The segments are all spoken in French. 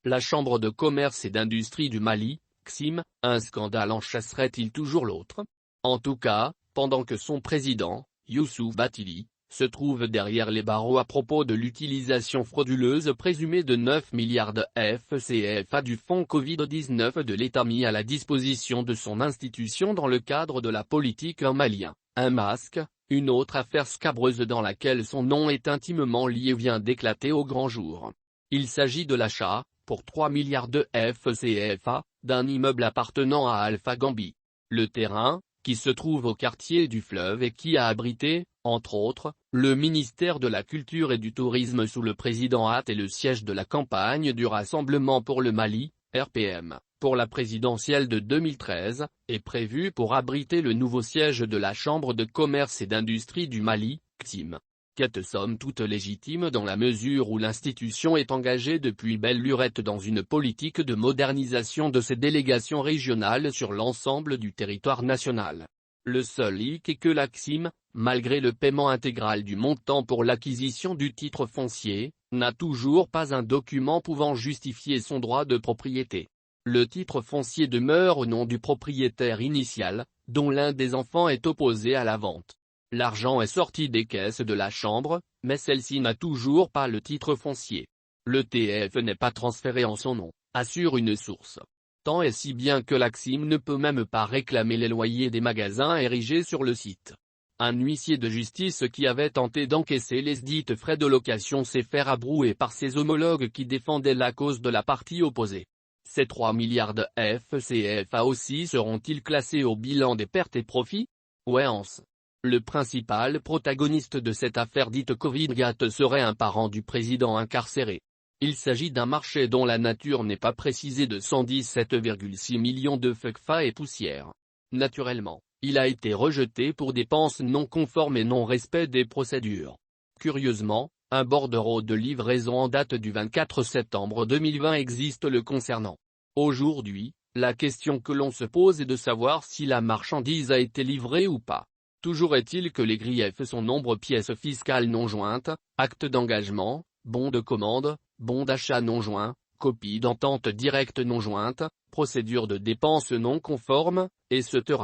La Chambre de commerce et d'industrie du Mali, CSIM, un scandale en chasserait-il toujours l'autre? En tout cas, pendant que son président, Youssouf Bathily, se trouve derrière les barreaux à propos de l'utilisation frauduleuse présumée de 9 milliards de CFA du fonds Covid-19 de l'État mis à la disposition de son institution dans le cadre de la politique malien, un masque, une autre affaire scabreuse dans laquelle son nom est intimement lié vient d'éclater au grand jour. Il s'agit de l'achat, pour 3 milliards de CFA, d'un immeuble appartenant à Alpha Gambie. Le terrain, qui se trouve au quartier du Fleuve et qui a abrité, entre autres, le ministère de la Culture et du Tourisme sous le président Hatt et le siège de la campagne du Rassemblement pour le Mali, RPM, pour la présidentielle de 2013, est prévu pour abriter le nouveau siège de la Chambre de commerce et d'industrie du Mali, CSIM. Quête somme toute légitime dans la mesure où l'institution est engagée depuis belle lurette dans une politique de modernisation de ses délégations régionales sur l'ensemble du territoire national. Le seul hic est que la CSIM, malgré le paiement intégral du montant pour l'acquisition du titre foncier, n'a toujours pas un document pouvant justifier son droit de propriété. Le titre foncier demeure au nom du propriétaire initial, dont l'un des enfants est opposé à la vente. L'argent est sorti des caisses de la Chambre, mais celle-ci n'a toujours pas le titre foncier. Le TF n'est pas transféré en son nom, assure une source. Tant et si bien que la CSIM ne peut même pas réclamer les loyers des magasins érigés sur le site. Un huissier de justice qui avait tenté d'encaisser les dites frais de location s'est fait rabrouer par ses homologues qui défendaient la cause de la partie opposée. Ces 3 milliards de CFA aussi seront-ils classés au bilan des pertes et profits? Wéance. Le principal protagoniste de cette affaire dite Covid-19 serait un parent du président incarcéré. Il s'agit d'un marché dont la nature n'est pas précisée de 117,6 millions de CFA et poussière. Naturellement, il a été rejeté pour dépenses non conformes et non-respect des procédures. Curieusement, un bordereau de livraison en date du 24 septembre 2020 existe le concernant. Aujourd'hui, la question que l'on se pose est de savoir si la marchandise a été livrée ou pas. Toujours est-il que les griefs sont nombreux: pièces fiscales non jointes, actes d'engagement, bons de commande, bons d'achat non joints, copies d'entente directe non jointes, procédures de dépenses non conformes, etc.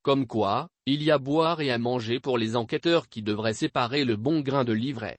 Comme quoi, il y a à boire et à manger pour les enquêteurs qui devraient séparer le bon grain de l'ivraie.